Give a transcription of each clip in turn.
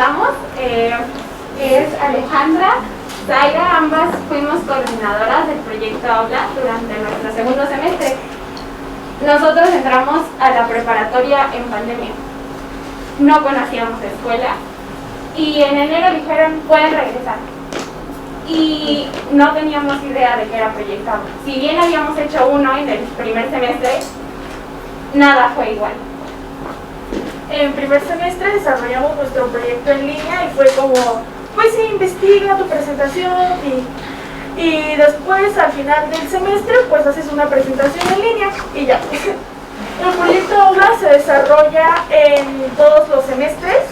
presentamos. Es Alejandra, Zaira, ambas fuimos coordinadoras del proyecto Aula durante nuestro segundo semestre. Nosotros entramos a la preparatoria en pandemia. No conocíamos la escuela y en enero dijeron, pueden regresar. Y no teníamos idea de qué era Proyecto Aula. Si bien habíamos hecho uno en el primer semestre, nada fue igual. En primer semestre desarrollamos nuestro proyecto en línea y fue como, pues sí, investiga tu presentación y después al final del semestre pues haces una presentación en línea y ya. El proyecto Aula se desarrolla en todos los semestres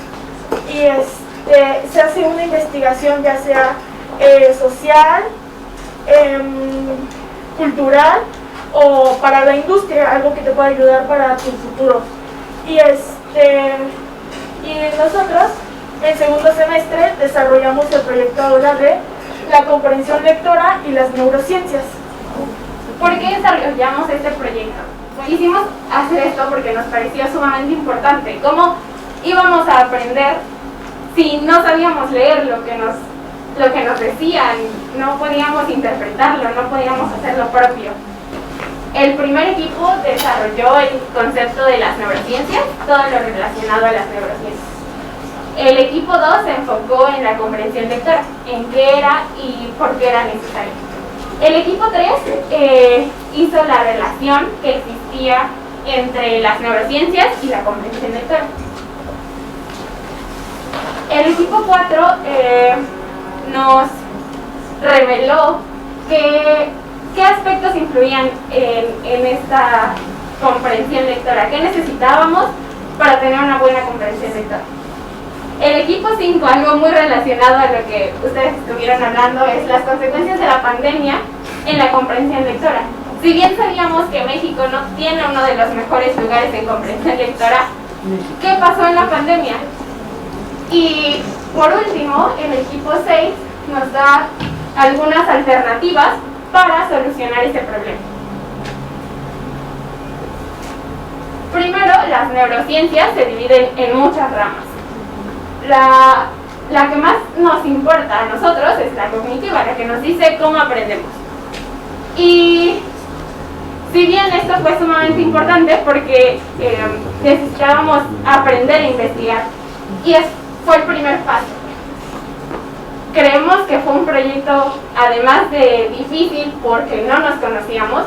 y se hace una investigación ya sea social, cultural o para la industria, algo que te pueda ayudar para tu futuro. Y nosotros en segundo semestre desarrollamos el proyecto Aula de la comprensión lectora y las neurociencias. ¿Por qué desarrollamos este proyecto? Quisimos hacer esto porque nos pareció sumamente importante. ¿Cómo íbamos a aprender si no sabíamos leer lo que nos decían? No podíamos interpretarlo, no podíamos hacer lo propio. El primer equipo desarrolló el concepto de las neurociencias, todo lo relacionado a las neurociencias. El equipo 2 se enfocó en la comprensión lectora, en qué era y por qué era necesario. El equipo 3 hizo la relación que existía entre las neurociencias y la comprensión lectora. El equipo 4 nos reveló qué aspectos influían en esta comprensión lectora, qué necesitábamos para tener una buena comprensión lectora. El equipo 5, algo muy relacionado a lo que ustedes estuvieron hablando, es las consecuencias de la pandemia en la comprensión lectora. Si bien sabíamos que México no tiene uno de los mejores lugares en comprensión lectora, ¿qué pasó en la pandemia? Y por último, el equipo 6 nos da algunas alternativas para solucionar este problema. Primero, las neurociencias se dividen en muchas ramas. La que más nos importa a nosotros es la cognitiva, la que nos dice cómo aprendemos. Y si bien esto fue sumamente importante porque necesitábamos aprender a investigar, y fue el primer paso. Creemos que fue un proyecto, además de difícil porque no nos conocíamos,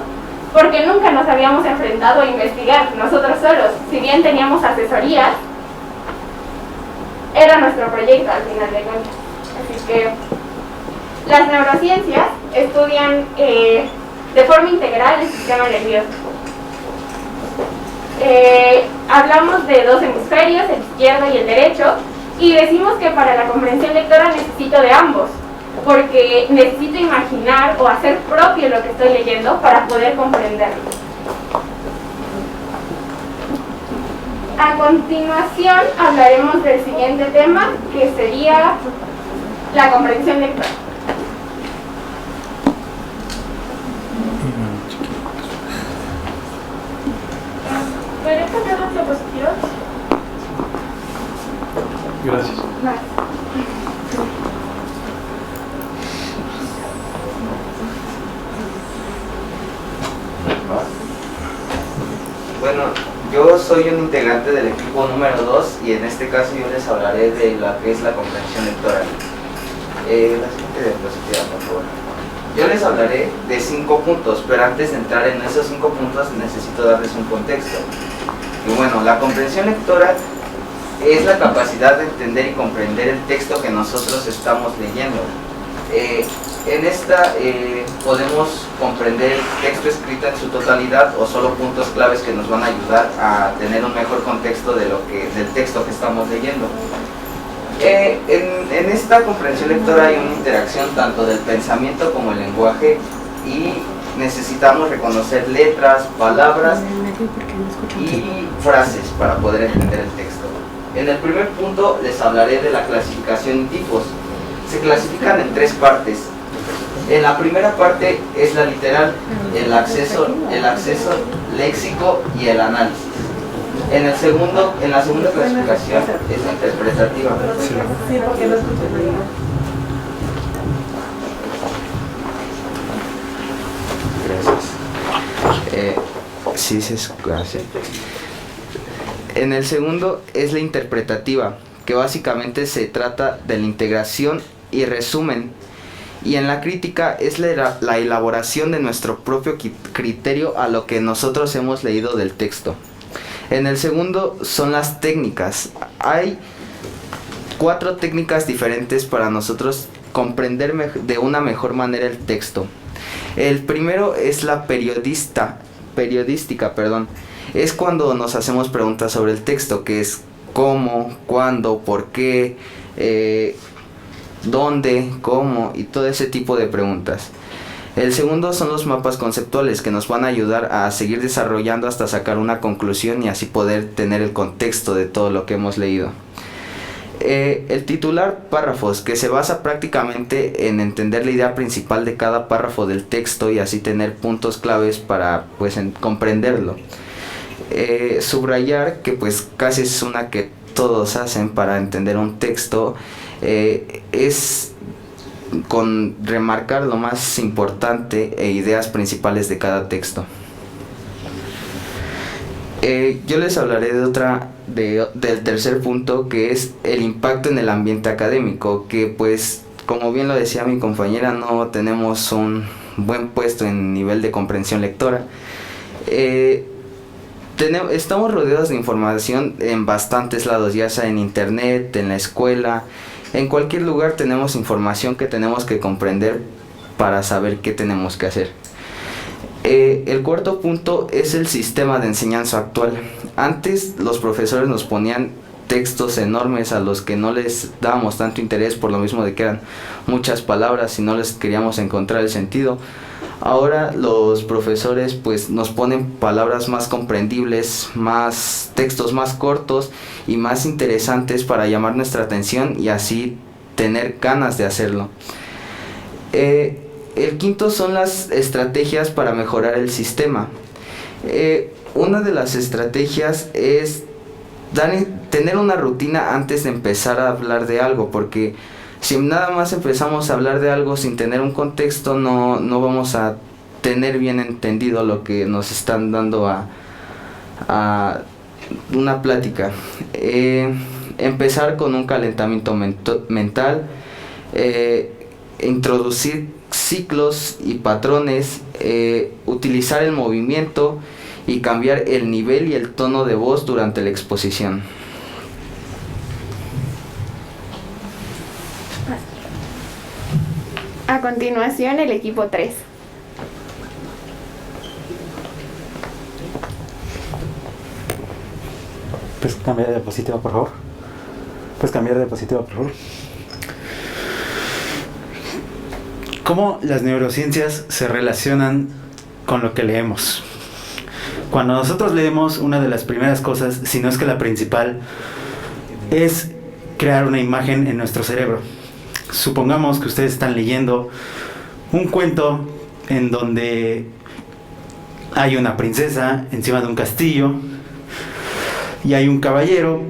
porque nunca nos habíamos enfrentado a investigar nosotros solos. Si bien teníamos asesorías, era nuestro proyecto al final de cuentas. Así que las neurociencias estudian de forma integral el sistema nervioso. Hablamos de dos hemisferios, el izquierdo y el derecho, y decimos que para la comprensión lectora necesito de ambos, porque necesito imaginar o hacer propio lo que estoy leyendo para poder comprenderlo. A continuación hablaremos del siguiente tema, que sería la comprensión lectora. ¿Podría cambiar las diapositivas? Gracias. Bueno, yo soy un integrante del equipo número 2 y en este caso yo les hablaré de lo que es la comprensión lectora. La siguiente diapositiva, por favor. Yo les hablaré de 5 puntos, pero antes de entrar en esos 5 puntos necesito darles un contexto. Y bueno, la comprensión lectora es la capacidad de entender y comprender el texto que nosotros estamos leyendo. En esta podemos comprender el texto escrito en su totalidad o solo puntos claves que nos van a ayudar a tener un mejor contexto del texto que estamos leyendo. En esta comprensión lectora hay una interacción tanto del pensamiento como el lenguaje y necesitamos reconocer letras, palabras y frases para poder entender el texto. En el primer punto les hablaré de la clasificación en tipos. Se clasifican en 3 partes. En la primera parte es la literal, el acceso léxico y el análisis. En la segunda clasificación es la interpretativa. Sí, porque no escuché nada. Gracias. Sí, gracias. En el segundo es la interpretativa, que básicamente se trata de la integración y resumen. Y en la crítica es la elaboración de nuestro propio criterio a lo que nosotros hemos leído del texto. En el segundo son las técnicas. Hay 4 técnicas diferentes para nosotros comprender de una mejor manera el texto. El primero es la periodística. Es cuando nos hacemos preguntas sobre el texto, que es cómo, cuándo, por qué, dónde, cómo y todo ese tipo de preguntas. El segundo son los mapas conceptuales, que nos van a ayudar a seguir desarrollando hasta sacar una conclusión y así poder tener el contexto de todo lo que hemos leído. El titular párrafos, que se basa prácticamente en entender la idea principal de cada párrafo del texto y así tener puntos claves para comprenderlo. Subrayar, que pues casi es una que todos hacen para entender un texto, es con remarcar lo más importante e ideas principales de cada texto. Yo les hablaré del tercer punto, que es el impacto en el ambiente académico, que pues como bien lo decía mi compañera, no tenemos un buen puesto en nivel de comprensión lectora. Estamos rodeados de información en bastantes lados, ya sea en internet, en la escuela, en cualquier lugar tenemos información que tenemos que comprender para saber qué tenemos que hacer. El cuarto punto es el sistema de enseñanza actual. Antes los profesores nos ponían textos enormes a los que no les dábamos tanto interés por lo mismo de que eran muchas palabras y no les queríamos encontrar el sentido. Ahora los profesores pues nos ponen palabras más comprendibles, textos más cortos y más interesantes para llamar nuestra atención y así tener ganas de hacerlo. El quinto son las estrategias para mejorar el sistema. Una de las estrategias es tener una rutina antes de empezar a hablar de algo, porque si nada más empezamos a hablar de algo sin tener un contexto, no vamos a tener bien entendido lo que nos están dando a una plática. Empezar con un calentamiento mental, introducir ciclos y patrones, utilizar el movimiento y cambiar el nivel y el tono de voz durante la exposición. A continuación, el equipo 3. ¿Puedes cambiar de diapositiva, por favor? ¿Cómo las neurociencias se relacionan con lo que leemos? Cuando nosotros leemos, una de las primeras cosas, si no es que la principal, es crear una imagen en nuestro cerebro. Supongamos que ustedes están leyendo un cuento en donde hay una princesa encima de un castillo y hay un caballero.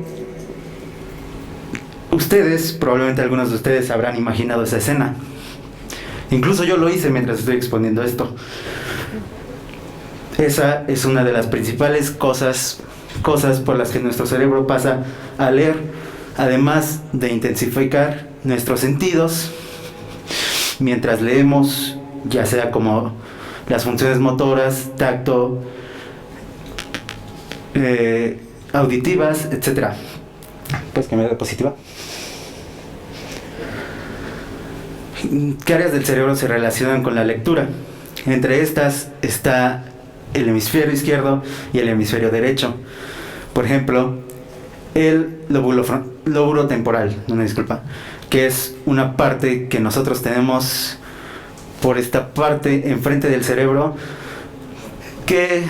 Ustedes, probablemente algunos de ustedes habrán imaginado esa escena. Incluso yo lo hice mientras estoy exponiendo esto. Esa es una de las principales cosas por las que nuestro cerebro pasa a leer, además de intensificar nuestros sentidos mientras leemos, ya sea como las funciones motoras, tacto, auditivas, etc. ¿Puedes cambiar de diapositiva? ¿Qué áreas del cerebro se relacionan con la lectura? Entre estas está el hemisferio izquierdo y el hemisferio derecho. Por ejemplo, el lóbulo temporal, que es una parte que nosotros tenemos por esta parte enfrente del cerebro que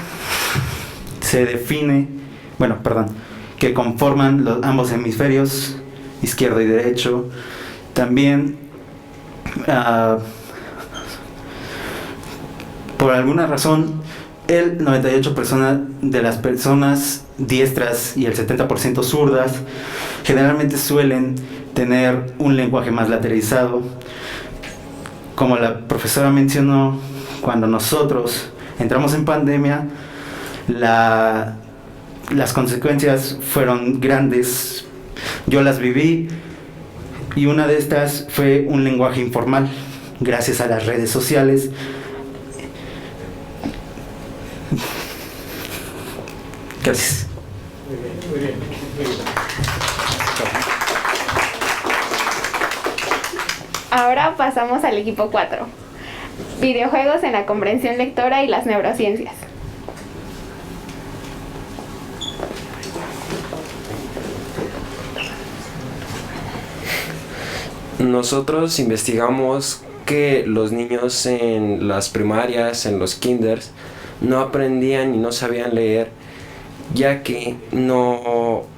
se define, que conforman ambos hemisferios, izquierdo y derecho. También por alguna razón el 98% de las personas diestras y el 70% zurdas generalmente suelen tener un lenguaje más lateralizado. Como la profesora mencionó, cuando nosotros entramos en pandemia, las consecuencias fueron grandes. Yo las viví y una de estas fue un lenguaje informal, gracias a las redes sociales. Gracias. Muy bien. Ahora pasamos al equipo 4. Videojuegos en la comprensión lectora y las neurociencias. Nosotros investigamos que los niños en las primarias, en los kinders, no aprendían y no sabían leer, ya que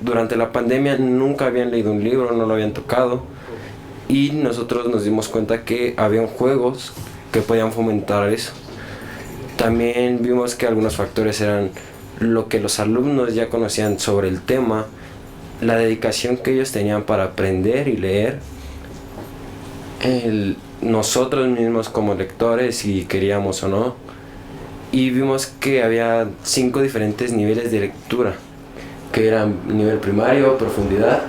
durante la pandemia nunca habían leído un libro, no lo habían tocado, y nosotros nos dimos cuenta que habían juegos que podían fomentar eso. También vimos que algunos factores eran lo que los alumnos ya conocían sobre el tema, la dedicación que ellos tenían para aprender y leer, nosotros mismos como lectores, si queríamos o no, y vimos que había 5 diferentes niveles de lectura, que eran nivel primario, profundidad,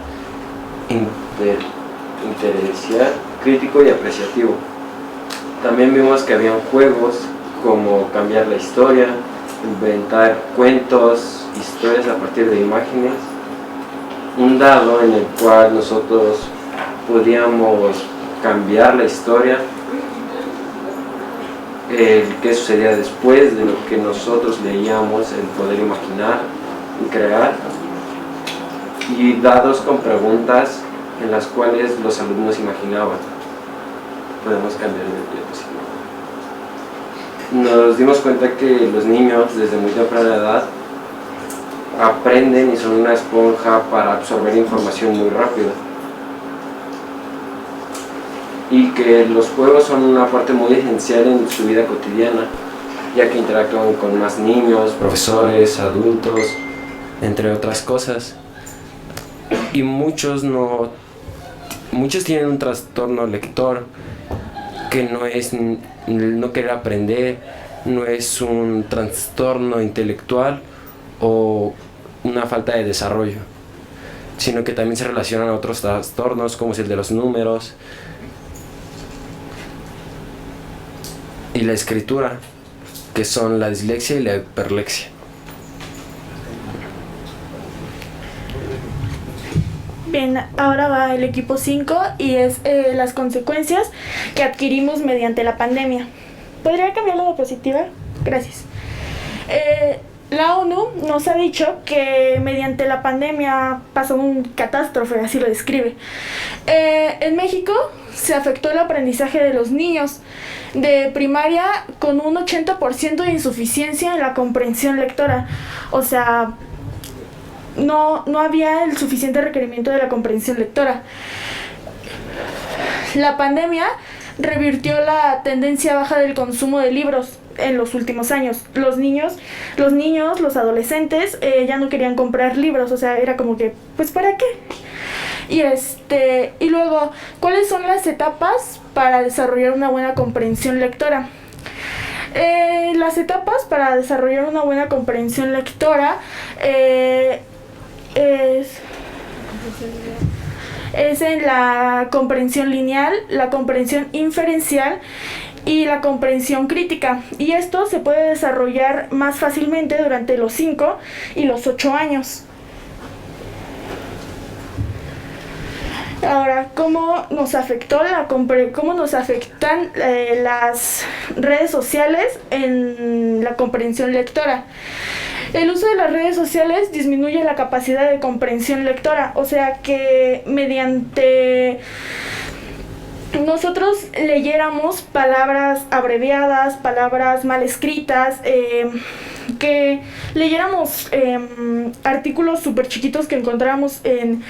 interencial, crítico y apreciativo. También vimos que habían juegos como cambiar la historia, inventar cuentos, historias a partir de imágenes, un dado en el cual nosotros podíamos cambiar la historia, qué sucedía después de lo que nosotros leíamos, el poder imaginar y crear, y dados con preguntas en las cuales los alumnos imaginaban. Podemos cambiar de diapositiva. Nos dimos cuenta que los niños desde muy temprana edad aprenden y son una esponja para absorber información muy rápido, y que los juegos son una parte muy esencial en su vida cotidiana, ya que interactúan con más niños, profesores, adultos, entre otras cosas. Y muchos tienen un trastorno lector, que no es no querer aprender, no es un trastorno intelectual o una falta de desarrollo, sino que también se relacionan a otros trastornos como es el de los números y la escritura, que son la dislexia y la hiperlexia. Bien, ahora va el equipo 5 y es las consecuencias que adquirimos mediante la pandemia. ¿Podría cambiar la diapositiva? Gracias. La ONU nos ha dicho que mediante la pandemia pasó un catástrofe, así lo describe. En México se afectó el aprendizaje de los niños de primaria con un 80% de insuficiencia en la comprensión lectora. O sea, no había el suficiente requerimiento de la comprensión lectora. La pandemia revirtió la tendencia baja del consumo de libros en los últimos años. Los niños, los adolescentes ya no querían comprar libros, o sea, era como que, pues ¿para qué? Y luego, ¿cuáles son las etapas para desarrollar una buena comprensión lectora? Las etapas para desarrollar una buena comprensión lectora es en la comprensión lineal, la comprensión inferencial y la comprensión crítica, y esto se puede desarrollar más fácilmente durante los 5 y los 8 años. Ahora, ¿cómo nos afectan las redes sociales en la comprensión lectora? El uso de las redes sociales disminuye la capacidad de comprensión lectora, o sea que mediante nosotros leyéramos palabras abreviadas, palabras mal escritas, que leyéramos artículos súper chiquitos que encontrábamos en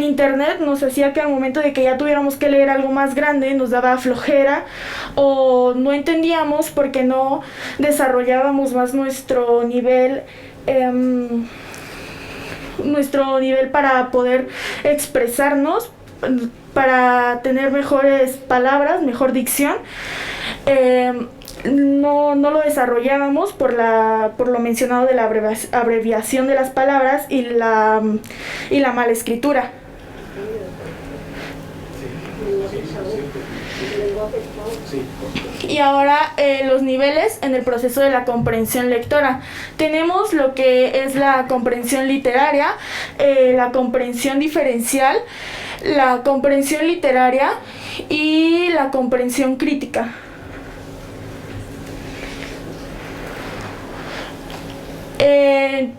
internet. Nos hacía que al momento de que ya tuviéramos que leer algo más grande nos daba flojera o no entendíamos porque no desarrollábamos más nuestro nivel para poder expresarnos, para tener mejores palabras, mejor dicción. No lo desarrollábamos por lo mencionado de la abreviación de las palabras y la mala escritura. Y ahora los niveles en el proceso de la comprensión lectora. Tenemos lo que es la comprensión literaria, la comprensión diferencial, la comprensión literaria y la comprensión crítica.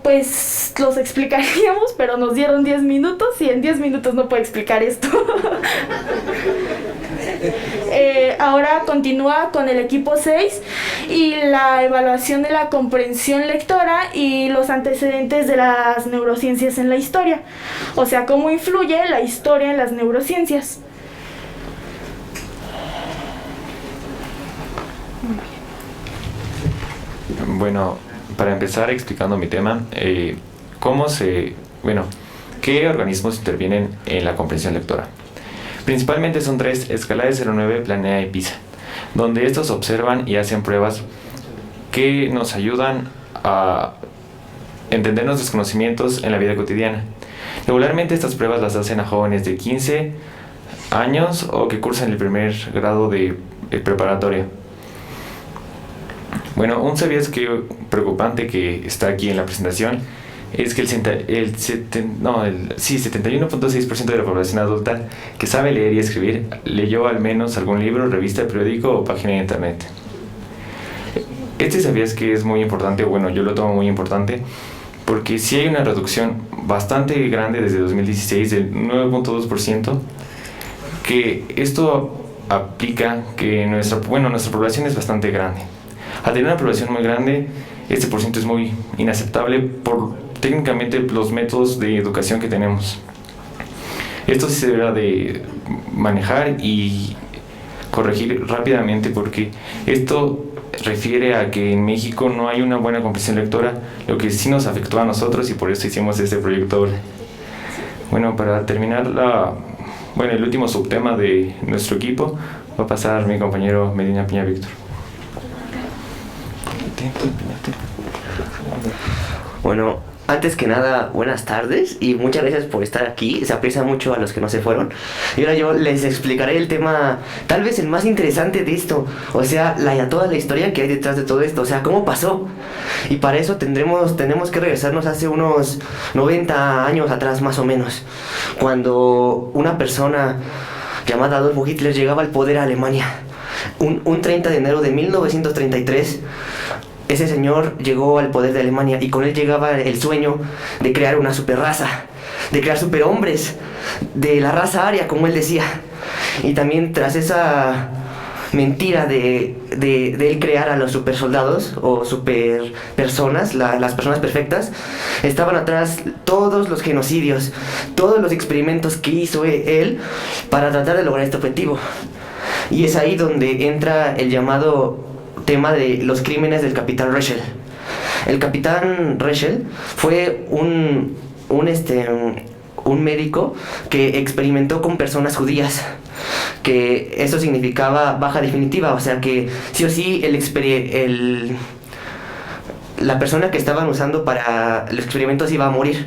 Pues los explicaríamos, pero nos dieron 10 minutos y en 10 minutos no puedo explicar esto. Ahora continúa con el equipo 6 y la evaluación de la comprensión lectora y los antecedentes de las neurociencias en la historia. O sea, cómo influye la historia en las neurociencias. Bueno, para empezar explicando mi tema, ¿qué organismos intervienen en la comprensión lectora? Principalmente son 3: Escala de 0,9, Planea y PISA, donde estos observan y hacen pruebas que nos ayudan a entender nuestros conocimientos en la vida cotidiana. Regularmente estas pruebas las hacen a jóvenes de 15 años o que cursan el primer grado de preparatoria. Bueno, un sabías que preocupante que está aquí en la presentación es que el 71.6% de la población adulta que sabe leer y escribir leyó al menos algún libro, revista, periódico o página de internet. ¿Sabías que es muy importante? Bueno, yo lo tomo muy importante porque sí hay una reducción bastante grande desde 2016 del 9.2%, que esto aplica que nuestra población es bastante grande. Al tener una población muy grande, este porcentaje es muy inaceptable por técnicamente los métodos de educación que tenemos. Esto sí se deberá de manejar y corregir rápidamente porque esto refiere a que en México no hay una buena comprensión lectora, lo que sí nos afectó a nosotros y por eso hicimos este proyecto. Bueno, para terminar el último subtema de nuestro equipo va a pasar mi compañero Medina Piña Víctor. Bueno, antes que nada, buenas tardes y muchas gracias por estar aquí. Se aprecia mucho a los que no se fueron. Y ahora yo les explicaré el tema, tal vez el más interesante de esto. O sea, toda la historia que hay detrás de todo esto. O sea, cómo pasó. Y para eso tenemos que regresarnos hace unos 90 años atrás, más o menos. Cuando una persona llamada Adolfo Hitler llegaba al poder a Alemania. Un 30 de enero de 1933, ese señor llegó al poder de Alemania y con él llegaba el sueño de crear una superraza, de crear superhombres, de la raza aria, como él decía. Y también tras esa mentira de él crear a los supersoldados o superpersonas, las personas perfectas, estaban atrás todos los genocidios, todos los experimentos que hizo él para tratar de lograr este objetivo. Y es ahí donde entra el llamado tema de los crímenes del capitán Rachel. El capitán Rachel fue un médico que experimentó con personas judías, que eso significaba baja definitiva, o sea que sí o sí la persona que estaban usando para los experimentos iba a morir.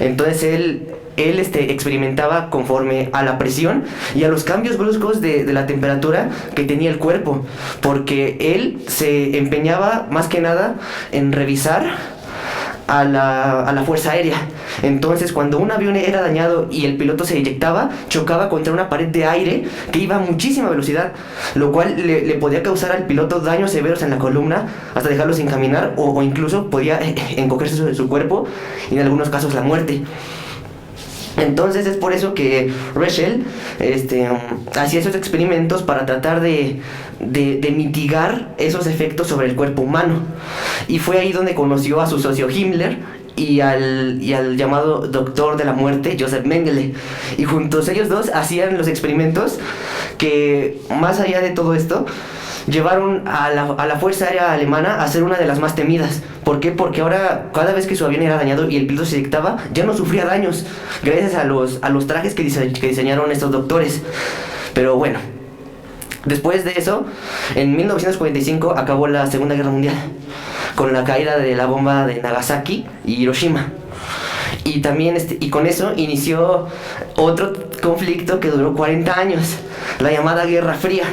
Entonces él experimentaba conforme a la presión y a los cambios bruscos de la temperatura que tenía el cuerpo, porque él se empeñaba más que nada en revisar a la fuerza aérea. Entonces cuando un avión era dañado y el piloto se eyectaba, chocaba contra una pared de aire que iba a muchísima velocidad, lo cual le podía causar al piloto daños severos en la columna hasta dejarlo sin caminar o incluso podía encogerse su cuerpo y en algunos casos la muerte. Entonces es por eso que Rachel hacía esos experimentos para tratar de mitigar esos efectos sobre el cuerpo humano. Y fue ahí donde conoció a su socio Himmler y al llamado doctor de la muerte, Joseph Mengele. Y juntos ellos dos hacían los experimentos que, más allá de todo esto, llevaron a la Fuerza Aérea Alemana a ser una de las más temidas. ¿Por qué? Porque ahora cada vez que su avión era dañado y el piloto se dictaba, ya no sufría daños, gracias a los trajes que diseñaron estos doctores. Pero bueno, después de eso, en 1945 acabó la Segunda Guerra Mundial, con la caída de la bomba de Nagasaki y Hiroshima. Y también y con eso inició otro conflicto que duró 40 años, la llamada Guerra Fría,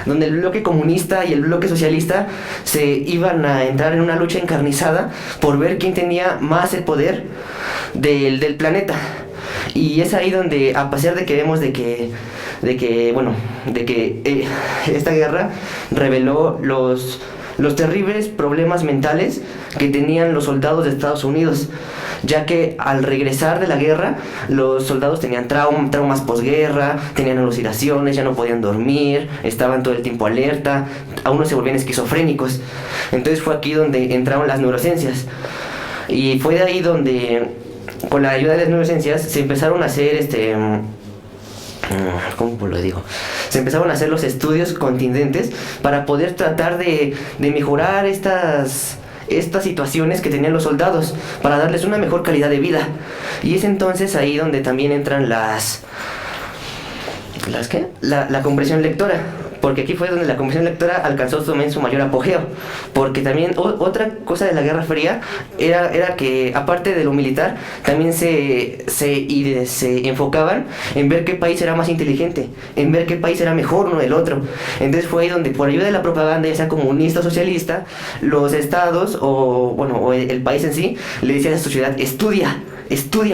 donde el bloque comunista y el bloque socialista se iban a entrar en una lucha encarnizada por ver quién tenía más el poder del planeta. Y es ahí donde, a pesar de que vemos de que esta guerra reveló los terribles problemas mentales que tenían los soldados de Estados Unidos, ya que al regresar de la guerra los soldados tenían traumas posguerra, tenían alucinaciones, ya no podían dormir, estaban todo el tiempo alerta, a unos se volvían esquizofrénicos. Entonces fue aquí donde entraron las neurociencias, y fue de ahí donde, con la ayuda de las neurociencias, se empezaron a hacer ¿cómo lo digo? Se empezaron a hacer los estudios contingentes para poder tratar de mejorar estas situaciones que tenían los soldados, para darles una mejor calidad de vida. Y es entonces ahí donde también entran la comprensión lectora, porque aquí fue donde la comprensión lectora alcanzó también su mayor apogeo, porque también otra cosa de la Guerra Fría era que, aparte de lo militar, también se enfocaban en ver qué país era más inteligente, en ver qué país era mejor uno del otro. Entonces fue ahí donde, por ayuda de la propaganda, ya sea comunista o socialista, los estados o el país en sí le decía a la sociedad: estudia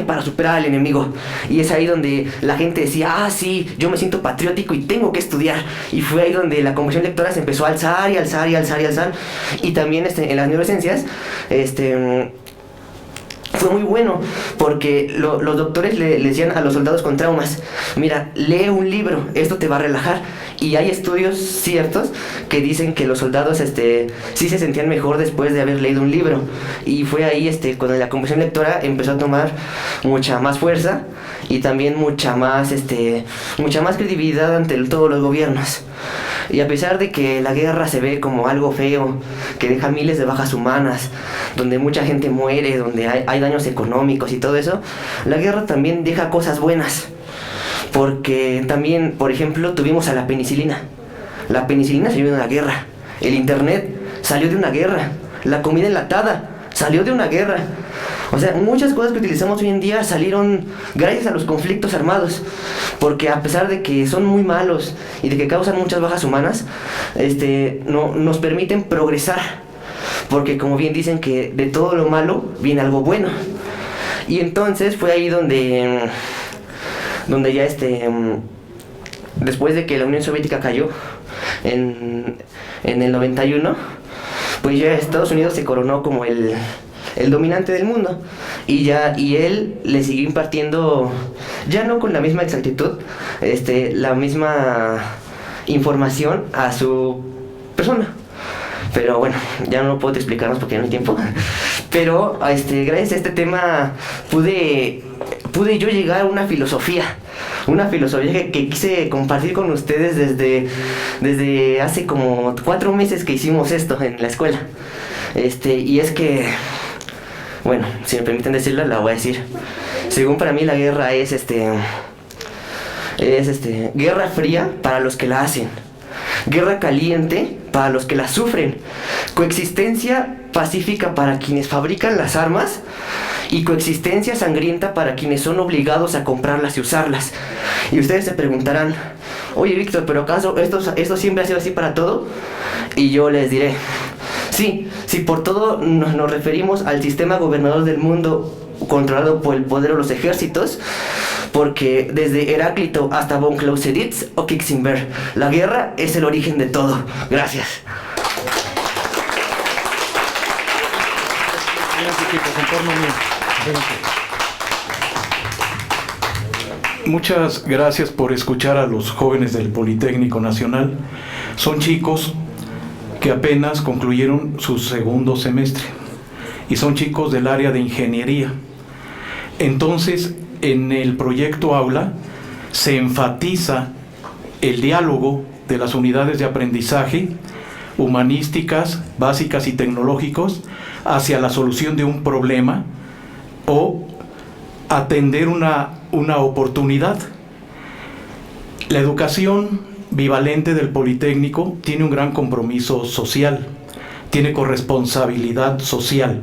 para superar al enemigo. Y es ahí donde la gente decía: sí, yo me siento patriótico y tengo que estudiar. Y fue ahí donde la comprensión lectora se empezó a alzar y alzar y alzar y alzar. Y también en las neurociencias fue muy bueno, porque los doctores le decían a los soldados con traumas: mira, lee un libro, esto te va a relajar. Y hay estudios ciertos que dicen que los soldados sí se sentían mejor después de haber leído un libro. Y fue ahí cuando la comprensión lectora empezó a tomar mucha más fuerza y también mucha más credibilidad ante todos los gobiernos. Y a pesar de que la guerra se ve como algo feo, que deja miles de bajas humanas, donde mucha gente muere, donde hay daños económicos y todo eso, la guerra también deja cosas buenas. Porque también, por ejemplo, tuvimos a la penicilina. La penicilina salió de una guerra. El internet salió de una guerra. La comida enlatada salió de una guerra. O sea, muchas cosas que utilizamos hoy en día salieron gracias a los conflictos armados. Porque a pesar de que son muy malos y de que causan muchas bajas humanas, nos permiten progresar. Porque, como bien dicen, que de todo lo malo viene algo bueno. Y entonces fue ahí donde ya después de que la Unión Soviética cayó en el 91, pues ya Estados Unidos se coronó como el dominante del mundo, y él le siguió impartiendo, ya no con la misma exactitud, la misma información a su persona. Pero bueno, ya no puedo explicarnos porque ya no hay tiempo. Pero gracias a este tema pude yo llegar a una filosofía que quise compartir con ustedes desde hace como 4 meses que hicimos esto en la escuela. Y es que, bueno, si me permiten decirla, la voy a decir. Según para mí, la guerra es guerra fría para los que la hacen, guerra caliente para los que la sufren, coexistencia pacífica para quienes fabrican las armas y coexistencia sangrienta para quienes son obligados a comprarlas y usarlas. Y ustedes se preguntarán: oye, Víctor, ¿pero acaso esto siempre ha sido así para todo? Y yo les diré: sí, por todo nos referimos al sistema gobernador del mundo controlado por el poder de los ejércitos, porque desde Heráclito hasta von Clausewitz o Kissinger, la guerra es el origen de todo. Gracias. Gracias, chicos, en torno mío. Muchas gracias por escuchar a los jóvenes del Politécnico Nacional. Son chicos que apenas concluyeron su segundo semestre y son chicos del área de ingeniería. Entonces, en el proyecto Aula se enfatiza el diálogo de las unidades de aprendizaje humanísticas, básicas y tecnológicos hacia la solución de un problema o atender una oportunidad. La educación bivalente del Politécnico tiene un gran compromiso social, tiene corresponsabilidad social,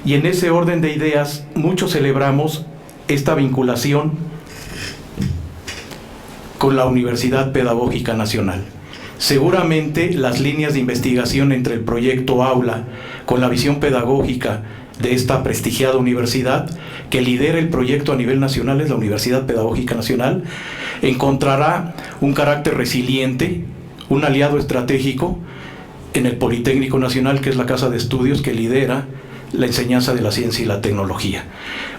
y en ese orden de ideas muchos celebramos esta vinculación con la Universidad Pedagógica Nacional. Seguramente las líneas de investigación entre el proyecto Aula con la visión pedagógica de esta prestigiada universidad que lidera el proyecto a nivel nacional es la Universidad Pedagógica Nacional, encontrará un carácter resiliente, un aliado estratégico en el Politécnico Nacional, que es la casa de estudios que lidera la enseñanza de la ciencia y la tecnología.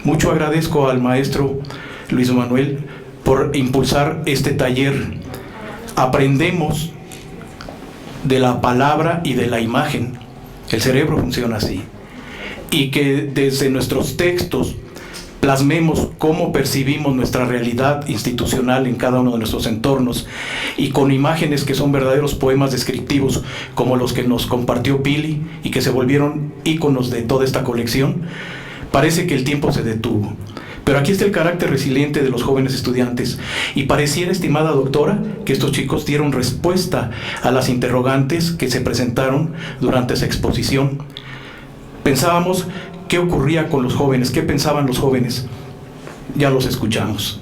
Mucho agradezco al maestro Luis Manuel por impulsar este taller. Aprendemos de la palabra y de la imagen. El cerebro funciona así. Y que desde nuestros textos plasmemos cómo percibimos nuestra realidad institucional en cada uno de nuestros entornos, y con imágenes que son verdaderos poemas descriptivos como los que nos compartió Pili y que se volvieron íconos de toda esta colección. Parece que el tiempo se detuvo, pero aquí está el carácter resiliente de los jóvenes estudiantes, y pareciera, estimada doctora, que estos chicos dieron respuesta a las interrogantes que se presentaron durante esa exposición. Pensábamos qué ocurría con los jóvenes, qué pensaban los jóvenes. Ya los escuchamos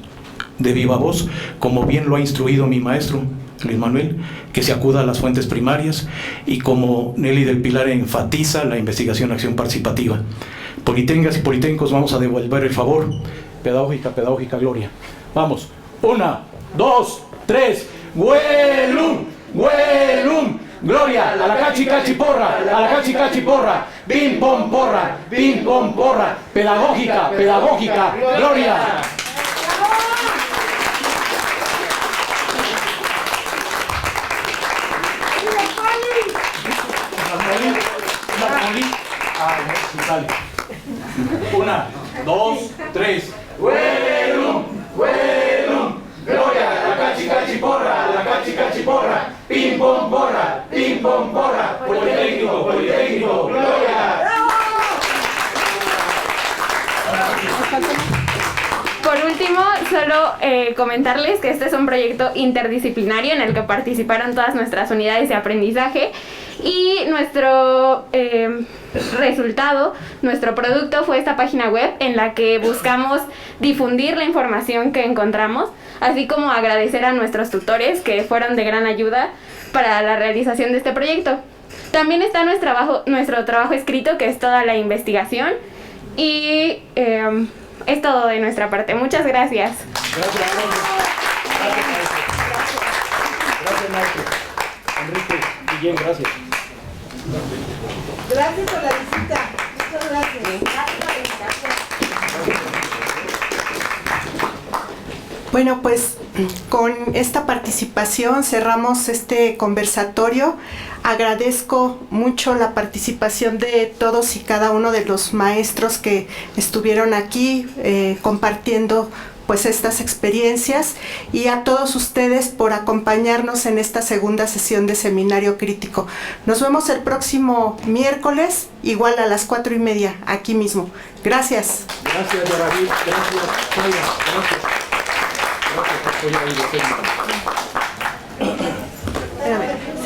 de viva voz, como bien lo ha instruido mi maestro Luis Manuel, que se acuda a las fuentes primarias, y como Nelly del Pilar enfatiza la investigación acción participativa. Politécnicas y politécnicos, vamos a devolver el favor. Pedagógica, pedagógica, gloria. Vamos, 1, 2, 3, ¡Huelum! ¡Huelum! Gloria, a la cachi cachi porra, a la cachi cachi porra, pim pom porra, pim pom porra, pedagógica, pedagógica, gloria. Una, dos, tres. ¡Huelum! ¡Huelum! Gloria, a la cachi cachi porra, a la cachi cachi porra, pim pom porra, pim pom porra, Politécnico, Politécnico, gloria. Por último, solo comentarles que este es un proyecto interdisciplinario en el que participaron todas nuestras unidades de aprendizaje, y nuestro resultado, nuestro producto fue esta página web en la que buscamos difundir la información que encontramos, así como agradecer a nuestros tutores que fueron de gran ayuda para la realización de este proyecto. También está nuestro trabajo escrito, que es toda la investigación, y es todo de nuestra parte. Muchas gracias. Gracias, maestro. Enrique, Guillén, gracias. Gracias por la visita. Muchas gracias. Gracias por la invitación. Bueno, pues con esta participación cerramos este conversatorio. Agradezco mucho la participación de todos y cada uno de los maestros que estuvieron aquí compartiendo pues estas experiencias, y a todos ustedes por acompañarnos en esta segunda sesión de Seminario Crítico. Nos vemos el próximo miércoles, igual a las 4:30, aquí mismo. Gracias. Gracias, Yaraví. Gracias, Taya. Gracias. Gracias por apoyar el docente.